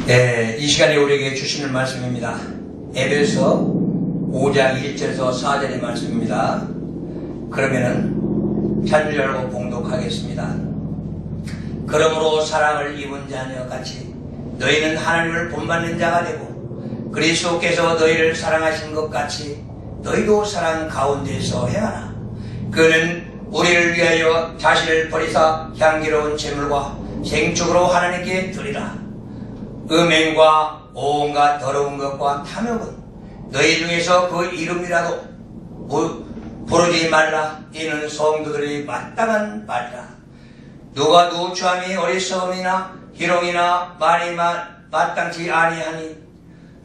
이 시간에 우리에게 주시는 말씀입니다. 에베소 5장 1절에서 4절의 말씀입니다. 그러면은 찬줄 열고 봉독하겠습니다. 그러므로 사랑을 입은 자녀 같이 너희는 하나님을 본받는 자가 되고 그리스도께서 너희를 사랑하신 것 같이 너희도 사랑 가운데서 행하라. 그는 우리를 위하여 자신을 버리사 향기로운 제물과 생축으로 하나님께 드리라. 음행과 온갖 더러운 것과 탐욕은 너희 중에서 그 이름이라도 부르지 말라. 이는 성도들이 마땅한 말이라. 누가 누추함이 어리석음이나 희롱이나 말이 마땅치 아니하니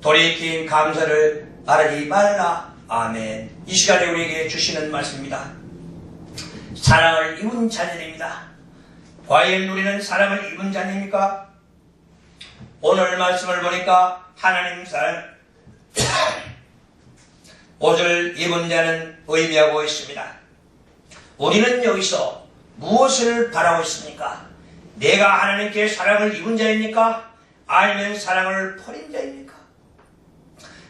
돌이킨 감사를 바라지 말라. 아멘. 이 시간에 우리에게 주시는 말씀입니다. 사랑을 입은 자녀입니다. 과연 우리는 사랑을 입은 자녀입니까? 오늘 말씀을 보니까 하나님 사랑 옷을 입은 자는 의미하고 있습니다. 우리는 여기서 무엇을 바라고 있습니까? 내가 하나님께 사랑을 입은 자입니까? 아니면 사랑을 버린 자입니까?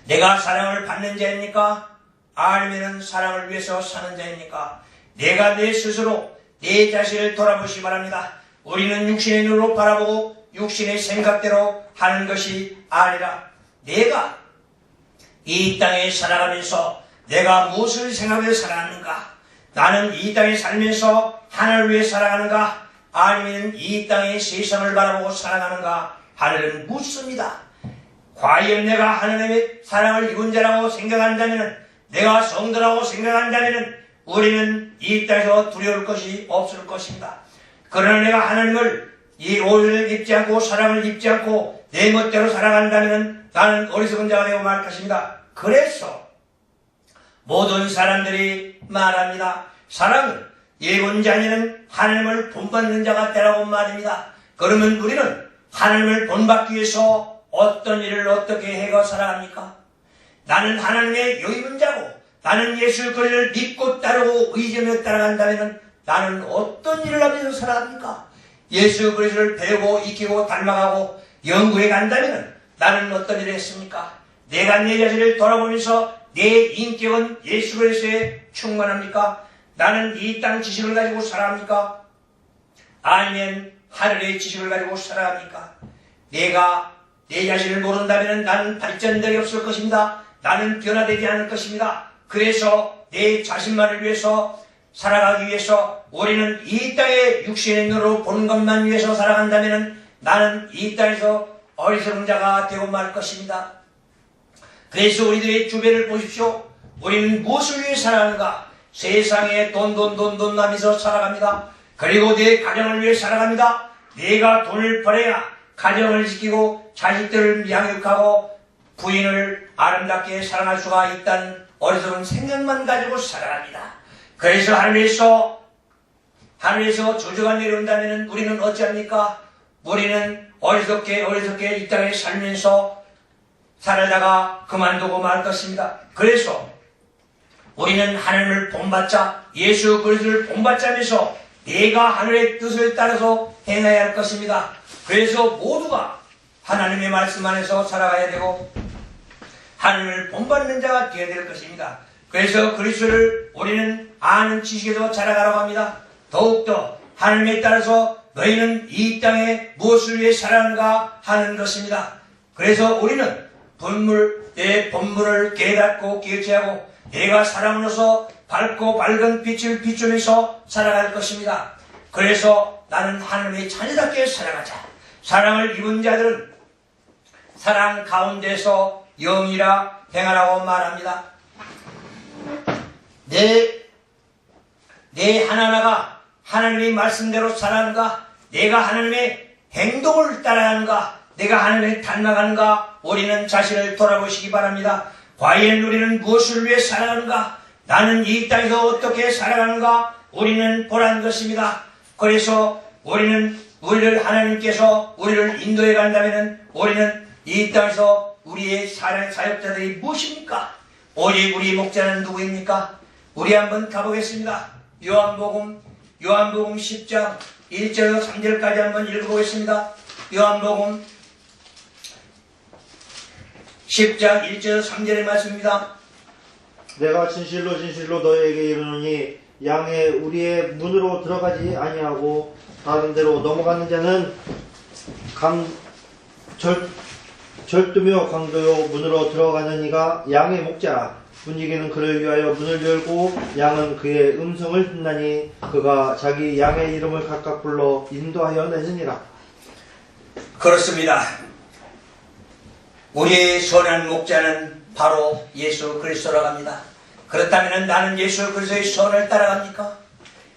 내가 사랑을 받는 자입니까? 아니면 사랑을 위해서 사는 자입니까? 내가 내 스스로 내 자신을 돌아보시기 바랍니다. 우리는 육신의 눈으로 바라보고 육신의 생각대로 하는 것이 아니라 내가 이 땅에 살아가면서 내가 무엇을 생각해서 살아가는가? 나는 이 땅에 살면서 하나님을 위해 살아가는가? 아니면 이 땅의 세상을 바라보고 살아가는가? 하늘은 묻습니다. 과연 내가 하나님의 사랑을 입은 자라고 생각한다면, 내가 성도라고 생각한다면 우리는 이 땅에서 두려울 것이 없을 것입니다. 그러나 내가 하나님을 이 옷을 입지 않고 사랑을 입지 않고 내 멋대로 살아간다면 나는 어리석은 자가 되고 말 것입니다. 그래서 모든 사람들이 말합니다. 사랑은 입은 자녀는 하나님을 본받는 자가 되라고 말입니다. 그러면 우리는 하나님을 본받기 위해서 어떤 일을 어떻게 해가 살아갑니까? 나는 하나님의 여입은 자고 나는 예수 그리스도를 믿고 따르고 의지하며 따라간다면 나는 어떤 일을 하면서 살아갑니까? 예수 그리스도를 배우고 익히고 닮아가고 연구해 간다면 나는 어떤 일을 했습니까? 내가 내 자신을 돌아보면서 내 인격은 예수 그리스도에 충만합니까? 나는 이 땅 지식을 가지고 살아갑니까? 아니면 하늘의 지식을 가지고 살아갑니까? 내가 내 자신을 모른다면 나는 발전력이 없을 것입니다. 나는 변화되지 않을 것입니다. 그래서 내 자신만을 위해서 살아가기 위해서 우리는 이 땅의 육신의 눈으로 보는 것만 위해서 살아간다면 나는 이 땅에서 어리석은 자가 되고 말 것입니다. 그래서 우리들의 주변을 보십시오. 우리는 무엇을 위해 살아가는가? 세상에 돈 하면서 살아갑니다. 그리고 내 가정을 위해 살아갑니다. 내가 돈을 벌어야 가정을 지키고 자식들을 양육하고 부인을 아름답게 사랑할 수가 있다는 어리석은 생각만 가지고 살아갑니다. 그래서 하늘에서 저주가 내려온다면 우리는 어찌합니까? 우리는 어리석게 이 땅에 살면서 살다가 그만두고 말 것입니다. 그래서 우리는 하나님을 본받자, 예수 그리스도를 본받자면서 내가 하늘의 뜻을 따라서 행해야 할 것입니다. 그래서 모두가 하나님의 말씀 안에서 살아가야 되고 하나님을 본받는 자가 되어야 될 것입니다. 그래서 그리스도를 우리는 아는 지식에서 자라가라고 합니다. 더욱더 하나님에 따라서 너희는 이 땅에 무엇을 위해 살아가는가 하는 것입니다. 그래서 우리는 내 본분을 깨닫고 기억하고 내가 사람으로서 밝고 밝은 빛을 비추면서 살아갈 것입니다. 그래서 나는 하나님의 자녀답게 살아가자. 사랑을 입은 자들은 사랑 가운데서 영이라 행하라고 말합니다. 내 하나하나가 하나님의 말씀대로 살아가는가? 내가 하나님의 행동을 따라가는가? 내가 하나님을 닮아가는가? 우리는 자신을 돌아보시기 바랍니다. 과연 우리는 무엇을 위해 살아가는가? 나는 이 땅에서 어떻게 살아가는가? 우리는 보라는 것입니다. 그래서 우리를 하나님께서 우리를 인도해 간다면 우리는 이 땅에서 우리의 사역자들이 무엇입니까? 오직 우리 목자는 누구입니까? 우리 한번 가보겠습니다. 요한복음 10장 1절에서 3절까지 한번 읽어보겠습니다. 요한복음 10장 1절 3절의 말씀입니다. 내가 진실로 진실로 너희에게 이르노니 양의 우리의 문으로 들어가지 아니하고 다른 데로 넘어가는 자는 절두며 강도요 문으로 들어가는 이가 양의 목자라. 분지기는 그를 위하여 문을 열고 양은 그의 음성을 듣나니 그가 자기 양의 이름을 각각 불러 인도하여 내느니라. 그렇습니다. 우리의 선한 목자는 바로 예수 그리스도라고 합니다. 그렇다면 나는 예수 그리스도의 선을 따라갑니까?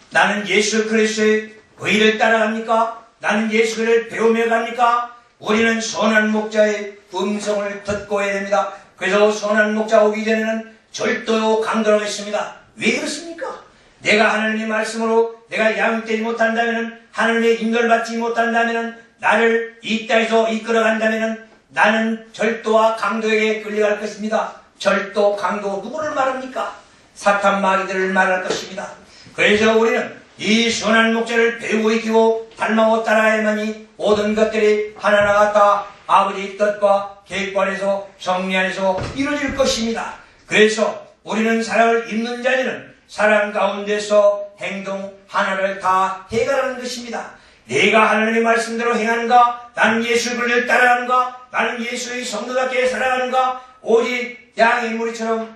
나는 예수 그리스도의 의를 따라갑니까? 나는 예수 그리스도를 배우며 갑니까? 우리는 선한 목자의 음성을 듣고 해야 됩니다. 그래서 선한 목자 오기 전에는 절도요 강도라고 했습니다. 왜 그렇습니까? 내가 하나님의 말씀으로 내가 양육되지 못한다면, 하나님의 인도를 받지 못한다면, 나를 이 땅에서 이끌어간다면 나는 절도와 강도에게 끌려갈 것입니다. 절도, 강도 누구를 말합니까? 사탄 마귀들을 말할 것입니다. 그래서 우리는 이 선한 목자를 배우고 익히고 닮아고 따라야만이 모든 것들이 하나하나가 다 아버지의 뜻과 계획 안에서 정리 안에서 이루어질 것입니다. 그래서 우리는 사랑을 입는 자들은 사랑 가운데서 행동 하나를 다 해결하는 것입니다. 내가 하나님의 말씀대로 행하는가? 나는 예수 그리스도를 따라가는가? 나는 예수의 성도답게 살아가는가? 오직 양의 무리처럼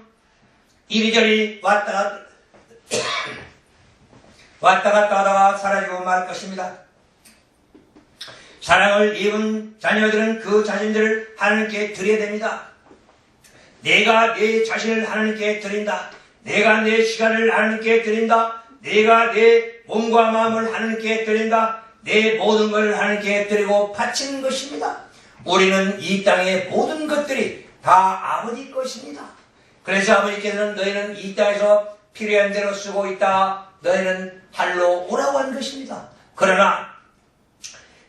이리저리 왔다 갔다 하다가 사라지고 말 것입니다. 사랑을 입은 자녀들은 그 자신들을 하나님께 드려야 됩니다. 내가 내 자신을 하나님께 드린다. 내가 내 시간을 하나님께 드린다. 내가 내 몸과 마음을 하나님께 드린다. 내 모든 걸 하나님께 드리고 바치는 것입니다. 우리는 이 땅의 모든 것들이 다 아버지 것입니다. 그래서 아버지께서는 너희는 이 땅에서 필요한 대로 쓰고 있다. 너희는 할로 오라고 한 것입니다. 그러나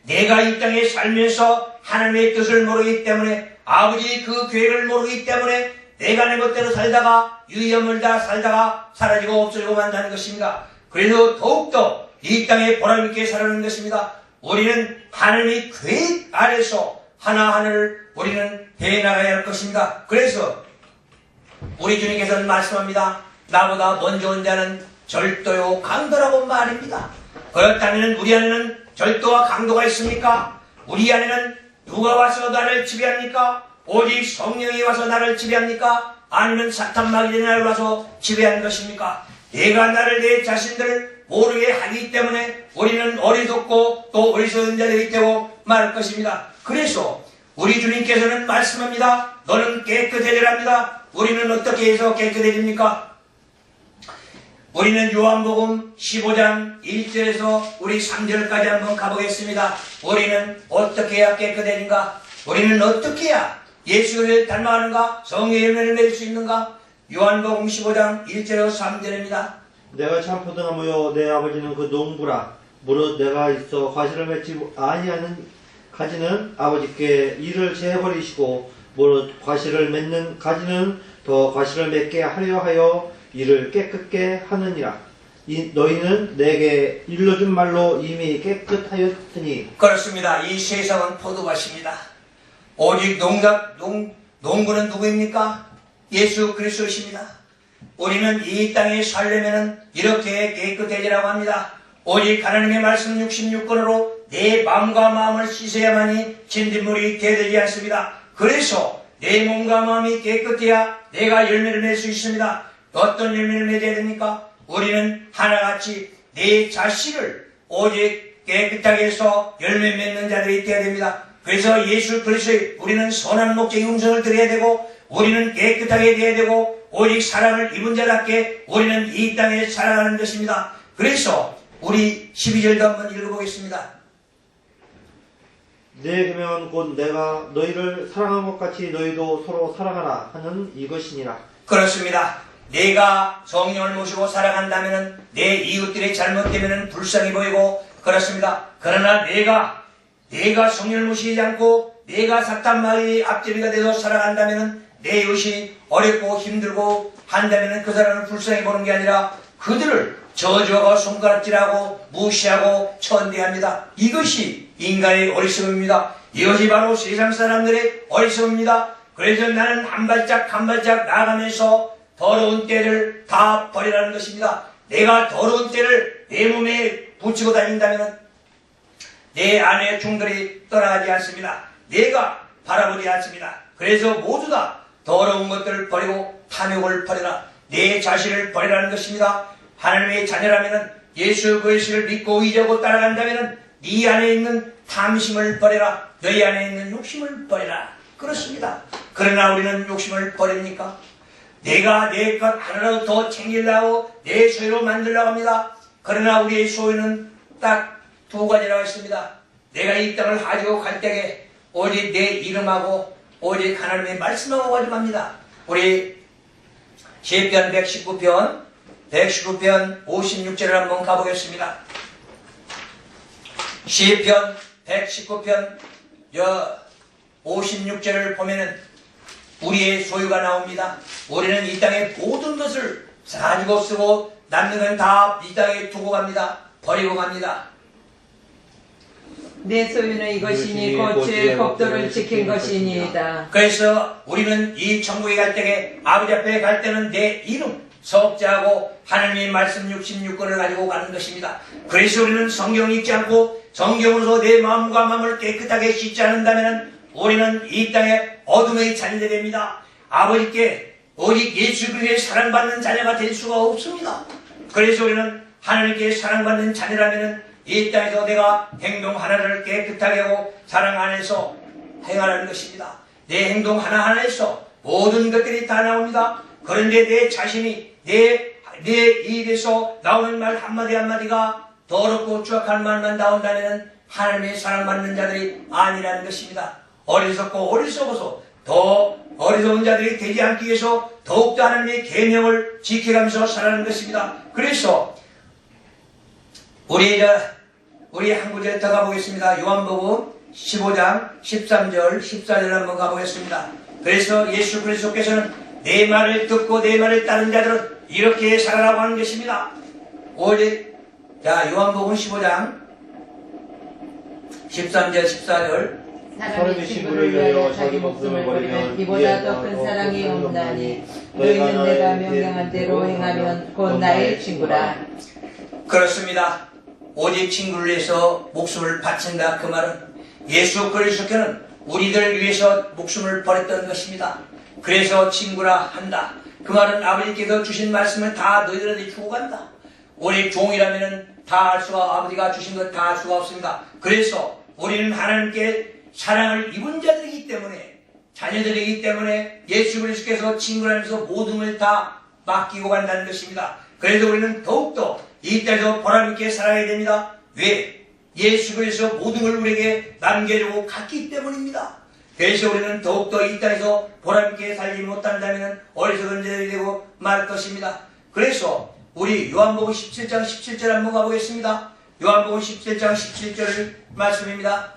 내가 이 땅에 살면서 하나님의 뜻을 모르기 때문에, 아버지의 그 계획을 모르기 때문에 내가 내 멋대로 살다가 유의험을 다 살다가 사라지고 없어지고 만다는 것입니다. 그래서 더욱더 이 땅에 보람있게 살아가는 것입니다. 우리는 하나님의 계획 아래서 하나하나를 우리는 해나가야 할 것입니다. 그래서 우리 주님께서는 말씀합니다. 나보다 먼저 온 자는 절도요 강도라고 말입니다. 그렇다면 우리 안에는 절도와 강도가 있습니까? 우리 안에는 누가 와서 나를 지배합니까? 오직 성령이 와서 나를 지배합니까? 아니면 사탄 마귀들이 나를 와서 지배하는 것입니까? 내가 나를 내 자신들을 모르게 하기 때문에 우리는 어리석고 또 어리석은 자들이 되고 말할 것입니다. 그래서 우리 주님께서는 말씀합니다. 너는 깨끗해져야 합니다. 우리는 어떻게 해서 깨끗해집니까? 우리는 요한복음 15장 1절에서 우리 3절까지 한번 가보겠습니다. 우리는 어떻게 해야 깨끗해진가? 우리는 어떻게 해야 예수를 닮아가는가? 성령의 열매를 맺을 수 있는가? 요한복음 15장 1절에서 3절입니다. 내가 참 포도나무요 내 아버지는 그 농부라. 무릇 내가 있어 과실을 맺지 아니하는 가지는 아버지께 이를 제버리시고, 무릇 과실을 맺는 가지는 더 과실을 맺게 하려 하여 이를 깨끗게 하느니라. 너희는 내게 일러준 말로 이미 깨끗하였으니. 그렇습니다. 이 세상은 포도밭입니다. 오직 농부는 누구입니까? 예수 그리스도십니다. 우리는 이 땅에 살려면 이렇게 깨끗해지라고 합니다. 오직 하나님의 말씀 66권으로 내 마음과 마음을 씻어야만이 진딧물이 되지 않습니다. 그래서 내 몸과 마음이 깨끗해야 내가 열매를 맺을 수 있습니다. 어떤 열매를 맺어야 됩니까? 우리는 하나같이 내 자신을 오직 깨끗하게 해서 열매 맺는 자들이 되어야 됩니다. 그래서 예수 그리스도의 우리는 선한 목자의 음성을 들어야 되고, 우리는 깨끗하게 되어야 되고, 오직 사랑을 입은 자답게 우리는 이 땅에 살아가는 것입니다. 그래서 우리 12절도 한번 읽어보겠습니다. 내 계명은 곧 내가 너희를 사랑한 것 같이 너희도 서로 사랑하라 하는 이것이니라. 그렇습니다. 내가 성령을 모시고 살아간다면 내 이웃들이 잘못되면 불쌍히 보이고 그렇습니다. 그러나 내가 성령을 모시지 않고 내가 사탄 마귀의 앞제비가 되어 살아간다면 내 이웃이 어렵고 힘들고 한다면 그 사람을 불쌍히 보는 게 아니라 그들을 저주하고 손가락질하고 무시하고 천대합니다. 이것이 인간의 어리석음입니다. 이것이 바로 세상 사람들의 어리석음입니다. 그래서 나는 한 발짝 한 발짝 나아가면서 더러운 때를 다 버리라는 것입니다. 내가 더러운 때를 내 몸에 붙이고 다닌다면 내 안의 중들이 떠나가지 않습니다. 내가 바라보지 않습니다. 그래서 모두 다 더러운 것들을 버리고 탐욕을 버려라. 내 자신을 버리라는 것입니다. 하나님의 자녀라면 예수 그리스도를 믿고 의지하고 따라간다면 네 안에 있는 탐심을 버려라. 너희 안에 있는 욕심을 버려라. 그렇습니다. 그러나 우리는 욕심을 버립니까? 내가 내 것 하나라도 더 챙기려고 내 소유로 만들려고 합니다. 그러나 우리의 소유는 딱 두 가지라고 있습니다. 내가 이 땅을 가지고 갈 때에 오직 내 이름하고 오직 하나님의 말씀하고 가지고 갑니다. 우리 시편 119편 56절을 한번 가보겠습니다. 시편 119편 56절을 보면은 우리의 소유가 나옵니다. 우리는 이 땅의 모든 것을 가지고 쓰고 남는 건 다 이 땅에 두고 갑니다. 버리고 갑니다. 내 소유는 이것이니 곧 주의 법도를 지킨 것이니이다. 그래서 우리는 이 천국에 갈 때에 아버지 앞에 갈 때는 내 이름 석자하고 하나님의 말씀 66권을 가지고 가는 것입니다. 그래서 우리는 성경 읽지 않고 성경으로서 내 마음과 마음을 깨끗하게 씻지 않는다면 우리는 이 땅에 어둠의 자녀가 됩니다. 아버지께 오직 예수 그리스도의 사랑받는 자녀가 될 수가 없습니다. 그래서 우리는 하나님께 사랑받는 자녀라면 이 땅에서 내가 행동 하나를 깨끗하게 하고 사랑 안에서 행하라는 것입니다. 내 행동 하나하나에서 모든 것들이 다 나옵니다. 그런데 내 자신이 내 입에서 나오는 말 한마디 한마디가 더럽고 추악한 말만 나온다면 하나님의 사랑받는 자들이 아니라는 것입니다. 어리석고 어리석어서 더 어리석은 자들이 되지 않기 위해서 더욱더 하나님의 계명을 지켜가면서 살아가는 것입니다. 그래서 우리 한 구절 더 가보겠습니다. 요한복음 15장 13절 14절 한번 가보겠습니다. 그래서 예수 그리스도께서는 내 말을 듣고 내 말을 따른 자들은 이렇게 살아라고 하는 것입니다. 오직 요한복음 15장 13절 14절 사람이 친구를 위하여 자기 목숨을 버리면 이보다 더 큰 사랑이 없나니 너희는 내가 명령한 대로 행하면 곧 나의 친구라. 그렇습니다. 오직 친구를 위해서 목숨을 바친다. 그 말은 예수 그리스도께는 우리들 위해서 목숨을 버렸던 것입니다. 그래서 친구라 한다. 그 말은 아버지께서 주신 말씀을 다 너희들한테 주고 간다. 우리 종이라면 다 알 수가 아버지가 주신 것 다 알 수가 없습니다. 그래서 우리는 하나님께 사랑을 입은 자들이기 때문에 자녀들이기 때문에 예수 그리스도께서 친구라면서 모든 걸 다 맡기고 간다는 것입니다. 그래서 우리는 더욱더 이 땅에서 보람있게 살아야 됩니다. 왜? 예수 그리스도 모든 걸 우리에게 남겨주고 갔기 때문입니다. 그래서 우리는 더욱더 이 땅에서 보람있게 살지 못한다면 어리석은 자들이 되고 말 것입니다. 그래서 우리 요한복음 17장 17절 한번 가보겠습니다. 요한복음 17장 17절 말씀입니다.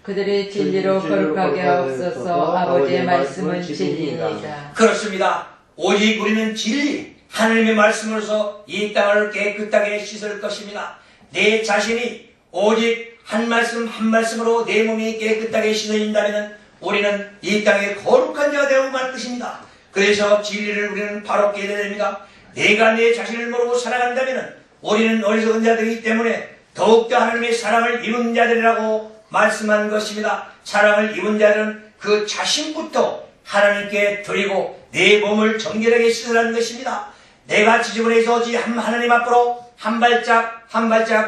그들의 진리로 거룩하게 하옵소서. 아버지의 말씀은 진리이다. 그렇습니다. 오직 우리는 진리 하나님의 말씀으로서 이 땅을 깨끗하게 씻을 것입니다. 내 자신이 오직 한 말씀 한 말씀으로 내 몸이 깨끗하게 씻어진다면 우리는 이 땅에 거룩한 자가 되고 말 것입니다. 그래서 진리를 우리는 바롭게 해야 됩니다. 내가 내 자신을 모르고 살아간다면 우리는 어리석은 자들이기 때문에 더욱더 하나님의 사랑을 입은 자들이라고 말씀한 것입니다. 사랑을 입은 자들은 그 자신부터 하나님께 드리고 내 몸을 정결하게 씻으라는 것입니다. 내가 지지분해서 하나님 앞으로 한 발짝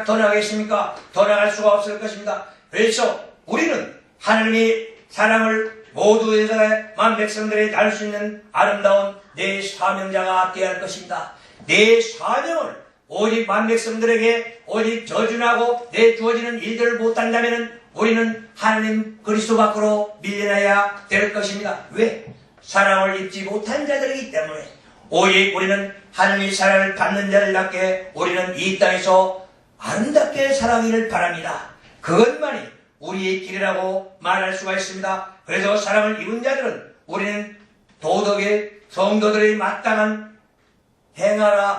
더 나가겠습니까? 더 나갈 수가 없을 것입니다. 그래서 우리는 하나님의 사랑을 모두 세상의 만 백성들이 알 수 있는 아름다운 내 사명자가 되어야 할 것입니다. 내 사명을 오직 만 백성들에게 오직 저준하고 내 주어지는 일들을 못한다면 우리는 하나님 그리스도 밖으로 밀려나야 될 것입니다. 왜? 사랑을 입지 못한 자들이기 때문에 오직 우리는 하나님의 사랑을 받는 자들답게 우리는 이 땅에서 아름답게 살아가기를 바랍니다. 그것만이 우리의 길이라고 말할 수가 있습니다. 그래서 사랑을 입은 자들은 우리는 도덕의 성도들의 마땅한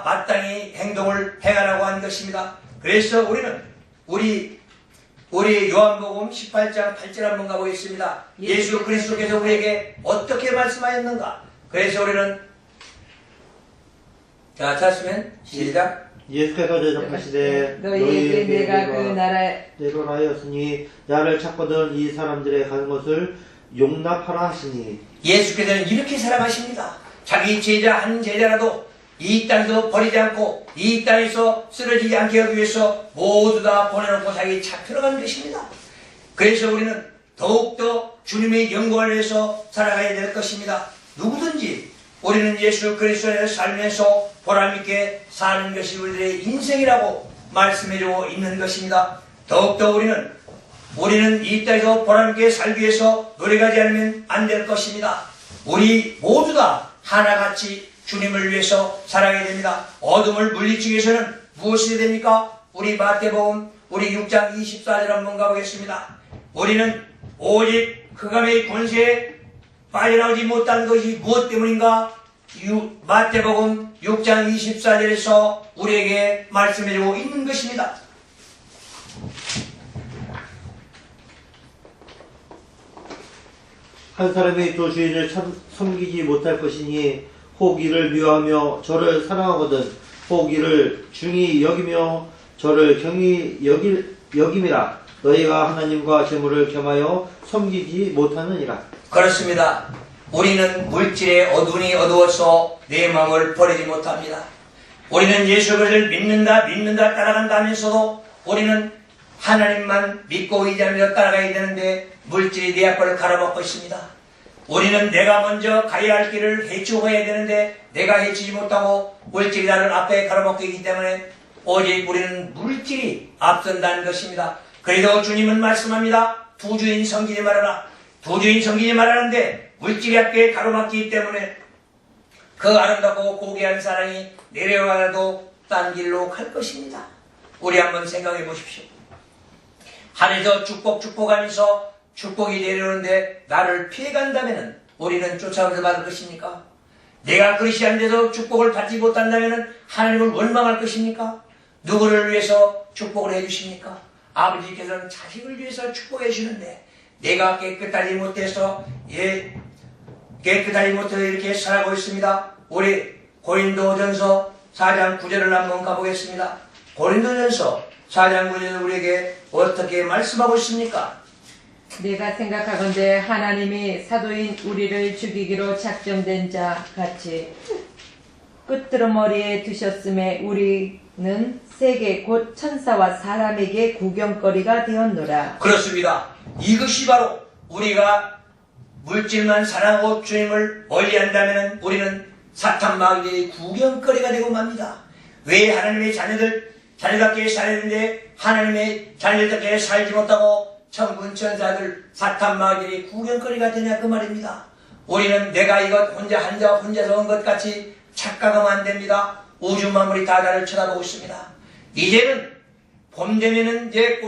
마땅히 행동을 행하라고 하는 것입니다. 그래서 우리는 우리 우리 요한복음 18장 8절 한번 가보겠습니다. 예수 그리스도께서 우리에게 어떻게 말씀하였는가? 그래서 우리는 자, 찾으면 시작. 예수께서 대답하시되 너희에게 내가 그 나라대로 하였으니 나를 찾거든 이 사람들의 가는 것을 용납하라 하시니. 예수께서는 이렇게 사랑하십니다. 자기 제자 한 제자라도 이 땅에서 버리지 않고 이 땅에서 쓰러지지 않게 하기 위해서 모두 다 보내놓고 자기 잡혀가는 것입니다. 그래서 우리는 더욱더 주님의 영광을 위해서 살아가야 될 것입니다. 누구든지 우리는 예수 그리스도를 살면서 보람있게 사는 것이 우리들의 인생이라고 말씀해주고 있는 것입니다. 더욱더 우리는 이 땅에서 보람있게 살기 위해서 노력하지 않으면 안 될 것입니다. 우리 모두 다 하나같이 주님을 위해서 살아야 됩니다. 어둠을 물리치기 위해서는 무엇이 됩니까? 우리 마태복음 우리 6장 24절 한번 가보겠습니다. 우리는 오직 흑암의 권세에 빠져나오지 못한 것이 무엇 때문인가? 마태복음 6장 24절에서 우리에게 말씀해주고 있는 것입니다. 한 사람이 또 주인을 섬기지 못할 것이니 혹 이를 미워하며 저를 사랑하거든 혹 이를 중히 여기며 저를 경히 여김이라. 너희가 하나님과 재물을 겸하여 섬기지 못하느니라. 그렇습니다. 우리는 물질의 어둠이 어두워서 내 마음을 버리지 못합니다. 우리는 예수 그리스도를 믿는다 따라간다 하면서도 우리는 하나님만 믿고 의지하며 따라가야 되는데 물질이 내 앞을 가로막고 있습니다. 우리는 내가 먼저 가야 할 길을 헤치고 가야 되는데 내가 헤치지 못하고 물질이 나를 앞에 가로막고 있기 때문에 오직 우리는 물질이 앞선다는 것입니다. 그래도 주님은 말씀합니다. 두 주인 섬기지 말아라. 두 주인 섬기지 말라는데 물질이 앞에 가로막기 때문에 그 아름답고 고귀한 사랑이 내려가도 딴 길로 갈 것입니다. 우리 한번 생각해 보십시오. 하늘에서 축복하면서 축복이 내려오는데 나를 피해간다면 우리는 쫓아오면서 받을 것입니까? 내가 그릇이 안 돼서 축복을 받지 못한다면 하나님을 원망할 것입니까? 누구를 위해서 축복을 해주십니까? 아버지께서는 자식을 위해서 축복해 주시는데 내가 깨끗하지 못해서 이렇게 살아가고 있습니다. 우리 고린도전서 4장 9절을 한번 가보겠습니다. 고린도전서 4장 9절은 우리에게 어떻게 말씀하고 있습니까? 내가 생각하건대 하나님이 사도인 우리를 죽이기로 작정된 자 같이 끄트머리에 두셨음에 우리는 세계 곧 천사와 사람에게 구경거리가 되었노라. 그렇습니다. 이것이 바로 우리가 물질만 사랑하고 주님을 멀리한다면 우리는 사탄 마귀의 구경거리가 되고 맙니다. 왜 하나님의 자녀답게 살아야 되는데 하나님의 자녀답게 살지 못하고 천군 천사들 사탄 마귀의 구경거리가 되냐 그 말입니다. 우리는 내가 이것 혼자서 온 것 같이 착각하면 안 됩니다. 우주 만물이 다 나를 쳐다보고 있습니다. 이제는 봄 되면은 이제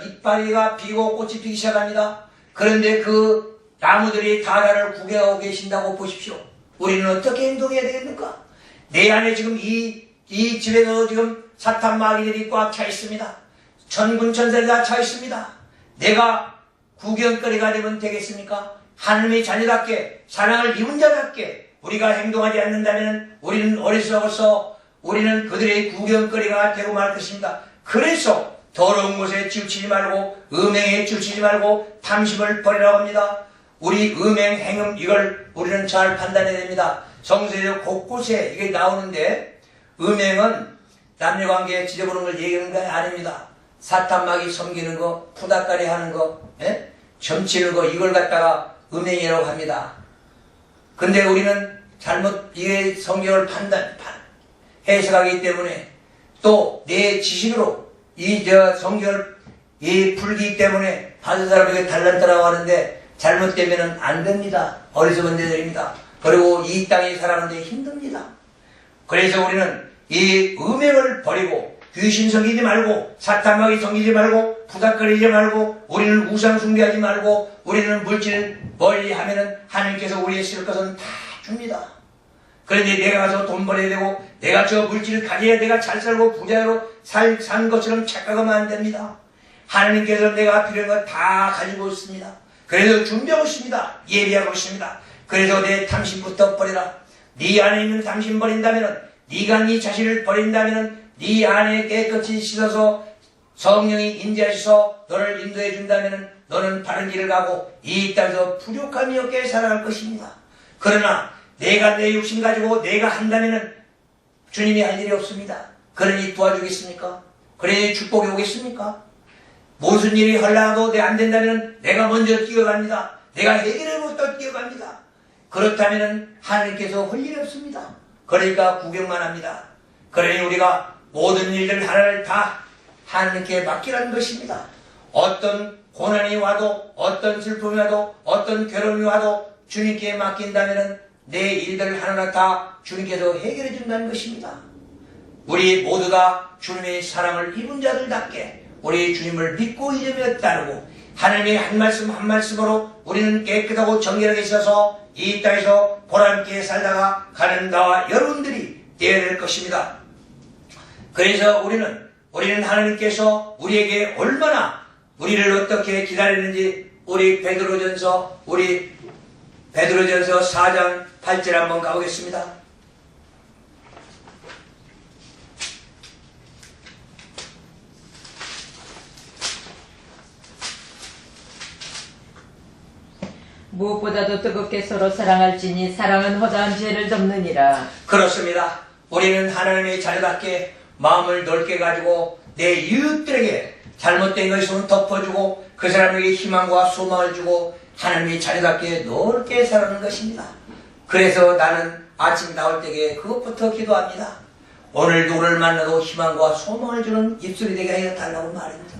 이파리가 피고 꽃이 피기 시작합니다. 그런데 그 나무들이 다 나를 구경하고 계신다고 보십시오. 우리는 어떻게 행동해야 되겠는가? 내 안에 지금 이 집에서 지금 사탄 마귀들이 꽉 차 있습니다. 천군 천사들이 다 차 있습니다. 내가 구경거리가 되면 되겠습니까? 하나님의 자녀답게 사랑을 입은 자답게 우리가 행동하지 않는다면 우리는 어리석어서 우리는 그들의 구경거리가 되고 말 것입니다. 그래서 더러운 곳에 치우치지 말고 음행에 치우치지 말고 탐심을 버리라고 합니다. 우리 음행, 행음 이걸 우리는 잘 판단해야 됩니다. 성서에 곳곳에 이게 나오는데 음행은 남녀관계에 지저분한 걸 얘기하는 거 아닙니다. 사탄마귀 섬기는 거, 푸닥거리 하는 거, 점치는 거 이걸 갖다가 음행이라고 합니다. 근데 우리는 이게 성경을 해석하기 때문에 또 내 지식으로 성경을 풀기 때문에 받은 사람에게 달란트라고 하는데 잘못되면 안 됩니다. 어리석은 자들입니다. 그리고 이 땅에 살아가는데 힘듭니다. 그래서 우리는 이 음행을 버리고 귀신 섬기지 말고 사탄마귀 섬기지 말고 부닥거리지 말고 우리는 우상 숭배하지 말고 우리는 물질 멀리 하면은 하나님께서 우리의 쓸 것은 다 줍니다. 그런데 내가 가서 돈 벌어야 되고 내가 저 물질을 가져야 내가 잘 살고 부자로 산 것처럼 착각하면 안 됩니다. 하나님께서 내가 필요한 거 다 가지고 있습니다. 그래서 준비하고 있습니다. 예비하고 있습니다. 그래서 내 탐심부터 버려라. 네 안에 있는 탐심 버린다면은, 네가 네 자신을 버린다면은, 네 안에 깨끗이 씻어서 성령이 인자하셔서 너를 인도해 준다면은 너는 바른 길을 가고 이 땅에서 부족함이 없게 살아갈 것입니다. 그러나 내가 내 욕심 가지고 내가 한다면은 주님이 할 일이 없습니다. 그러니 도와주겠습니까? 그러니 축복이 오겠습니까? 무슨 일이 하려도 안 된다면 내가 먼저 뛰어갑니다. 내가 해결해부터 뛰어갑니다. 그렇다면 하나님께서 할 일이 없습니다. 그러니까 구경만 합니다. 그러니 우리가 모든 일들 하나를 다 하나님께 맡기라는 것입니다. 어떤 고난이 와도, 어떤 슬픔이 와도, 어떤 괴로움이 와도 주님께 맡긴다면 내 일들 하나하나 다 주님께서 해결해 준다는 것입니다. 우리 모두 다 주님의 사랑을 입은 자들답게 우리 주님을 믿고 이름에 따르고 하나님의 한 말씀 한 말씀으로 우리는 깨끗하고 정결하게 있어서 이 땅에서 보람있게 살다가 가는 나와 여러분들이 되어야 될 것입니다. 그래서 우리는 하나님께서 우리에게 얼마나 우리를 어떻게 기다리는지 우리 베드로전서 4장 8절 한번 가보겠습니다. 무엇보다도 뜨겁게 서로 사랑할지니 사랑은 허다한 죄를 덮느니라. 그렇습니다. 우리는 하나님의 자녀답게 마음을 넓게 가지고 내 이웃들에게 잘못된 것이 있으면 덮어주고 그 사람에게 희망과 소망을 주고 하나님의 자녀답게 넓게 살아가는 것입니다. 그래서 나는 아침 나올 때에 그것부터 기도합니다. 오늘도 오늘 만나도 희망과 소망을 주는 입술이 되게 해달라고 말입니다.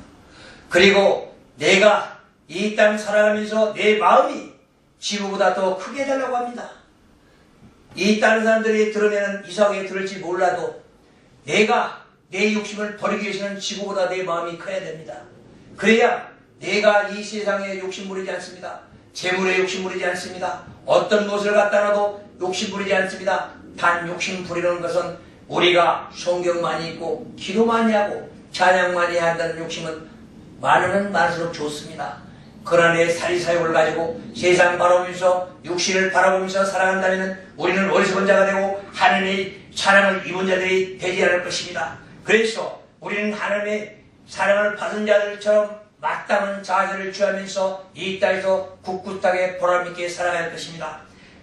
그리고 내가 이 땅 살아가면서 내 마음이 지구보다 더 크게 해달라고 합니다. 이 다른 사람들이 들으면 이상하게 들을지 몰라도 내가 내 욕심을 버리기 위해서는 지구보다 내 마음이 커야 됩니다. 그래야 내가 이 세상에 욕심 부리지 않습니다. 재물에 욕심 부리지 않습니다. 어떤 것을 갖다 놔도 욕심 부리지 않습니다. 단 욕심 부리는 것은 우리가 성경 많이 읽고 기도 많이 하고 찬양 많이 한다는 욕심은 많으면 많을수록 좋습니다. 그러나 내 사리사욕을 가지고 세상 바라보면서 육신을 바라보면서 살아간다면 우리는 어리석은 자가 되고 하나님의 사랑을 입은 자들이 되지 않을 것입니다. 그래서 우리는 하나님의 사랑을 받은 자들처럼 마땅한 자세를 취하면서 이 땅에서 꿋꿋하게 보람있게 살아갈 것입니다.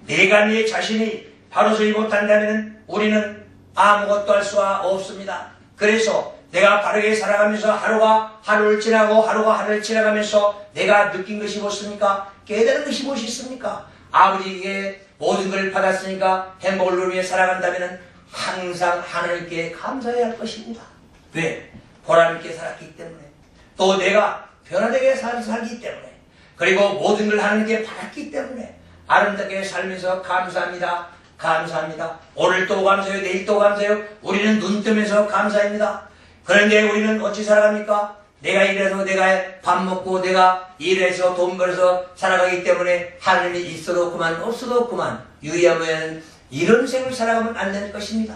내가 내 자신이 바로 서지 못한다면 우리는 아무것도 할 수가 없습니다. 그래서 내가 바르게 살아가면서 하루가 하루를 지나고 하루가 하루를 지나가면서 내가 느낀 것이 무엇입니까? 깨달은 것이 무엇이 있습니까? 아버지에게 모든 걸 받았으니까 행복을 누리며 살아간다면 항상 하나님께 감사해야 할 것입니다. 왜? 보람있게 살았기 때문에, 또 내가 변화되게 살기 때문에, 그리고 모든 걸 하나님께 받았기 때문에 아름답게 살면서 감사합니다. 감사합니다. 오늘 또 감사해요. 내일 또 감사해요. 우리는 눈 뜨면서 감사합니다. 그런데 우리는 어찌 살아갑니까? 내가 일해서 내가 밥 먹고 내가 일해서 돈 벌어서 살아가기 때문에 하나님이 있어도 그만 없어도 그만 유의하면 이런 생을 살아가면 안 되는 것입니다.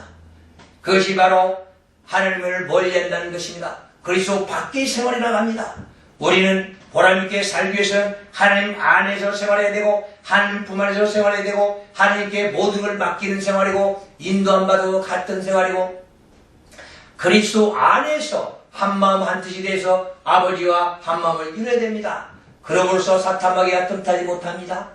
그것이 바로 하나님을 멀리한다는 것입니다. 그리스도 밖의 생활이라고 합니다. 우리는 보람있게 살기 위해서는 하나님 안에서 생활해야 되고 하나님 품 안에서 생활해야 되고 하나님께 모든 걸 맡기는 생활이고 인도함 받아도 같은 생활이고 그리스도 안에서 한마음 한뜻이 돼서 아버지와 한마음을 이뤄야 됩니다. 그러므로서 사탄마귀가 틈타지 못합니다.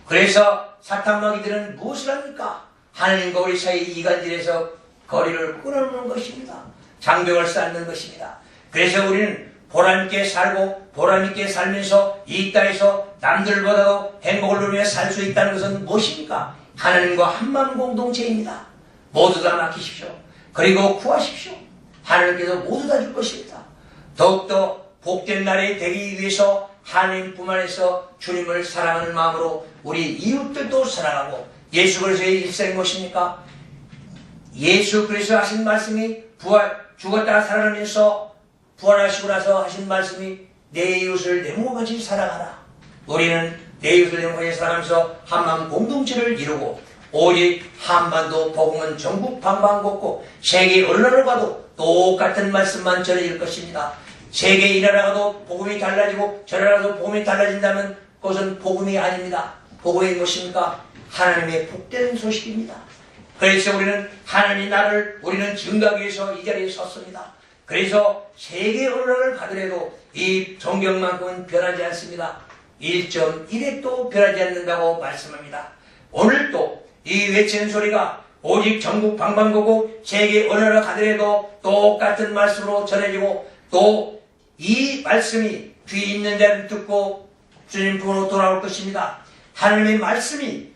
그래서 사탄마귀들은 무엇을 합니까? 하나님과 우리 사이 이간질에서 거리를 끊어놓는 것입니다. 장벽을 쌓는 것입니다. 그래서 우리는 보람있게 살고 보람있게 살면서 이 땅에서 남들보다도 행복을 누리며 살 수 있다는 것은 무엇입니까? 하나님과 한마음 공동체입니다. 모두 다 맡기십시오. 그리고 구하십시오. 하나님께서 모두 다 줄 것입니다. 더욱더 복된 날이 되기 위해서 하나님 뿐 안에서 주님을 사랑하는 마음으로 우리 이웃들도 사랑하고 예수 그리스도의 일생이 무엇입니까? 예수 그리스도 하신 말씀이 죽었다가 살아나면서 부활하시고 나서 하신 말씀이 내 이웃을 내 몸과 같이 사랑하라. 우리는 내 이웃을 내 몸과 같이 살아가면서 한마음 공동체를 이루고 오직 한반도 복음은 전국 방방곡곡 세계 언론을 봐도 똑같은 말씀만 전해질 것입니다. 세계 이 나라가도 복음이 달라지고 저 나라가도 복음이 달라진다면 그것은 복음이 아닙니다. 복음이 무엇입니까? 하나님의 복된 소식입니다. 그래서 우리는 하나님이 나를 우리는 증거하기 위해서 이 자리에 섰습니다. 그래서 세계 어느 나라를 가더라도 이 성경만큼은 변하지 않습니다. 1.1핵도 변하지 않는다고 말씀합니다. 오늘도 이 외치는 소리가 오직 전국 방방곡곡 세계 어느 나라 가더라도 똑같은 말씀으로 전해지고 또 이 말씀이 귀 있는 자를 듣고 주님 품으로 돌아올 것입니다. 하나님의 말씀이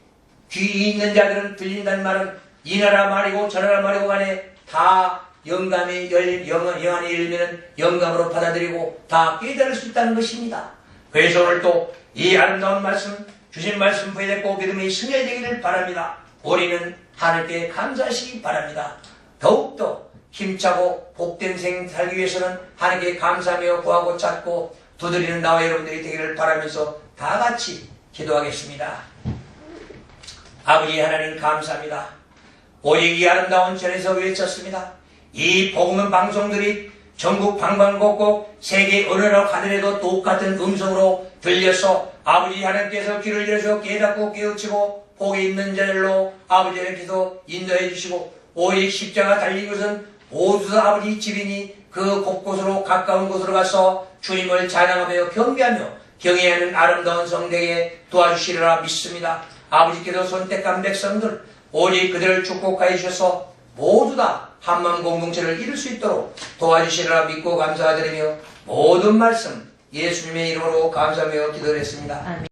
귀 있는 자들은 들린다는 말은 이 나라 말이고 저 나라 말이고 간에 다 영감이 영안이 열리면 영감으로 받아들이고 다 깨달을 수 있다는 것입니다. 그래서 오늘 또 이 아름다운 말씀 주신 말씀 부여됐고 믿음이 승리되기를 바랍니다. 우리는 하나님께 감사하시기 바랍니다. 더욱더 힘차고 복된 생 살기 위해서는 하나님께 감사하며 구하고 찾고 두드리는 나와 여러분들이 되기를 바라면서 다 같이 기도하겠습니다. 아버지 하나님 감사합니다. 오직 이 아름다운 전에서 외쳤습니다. 이 복음 방송들이 전국 방방곡곡 세계 어느 나라 가더라도 똑같은 음성으로 들려서 아버지 하나님께서 귀를 열어서 깨닫고 깨우치고 복이 있는 자들로 아버지 하나님께서 인도해 주시고 오직 십자가 달린 것은 모두 아버지 집이니 그 곳곳으로 가까운 곳으로 가서 주님을 찬양하며 경배하며 경외하는 아름다운 성대에 도와주시리라 믿습니다. 아버지께서 선택한 백성들 오직 그들을 축복하여 주셔서 모두 다 한마음 공동체를 이룰 수 있도록 도와주시리라 믿고 감사드리며 모든 말씀 예수님의 이름으로 감사하며 기도했습니다.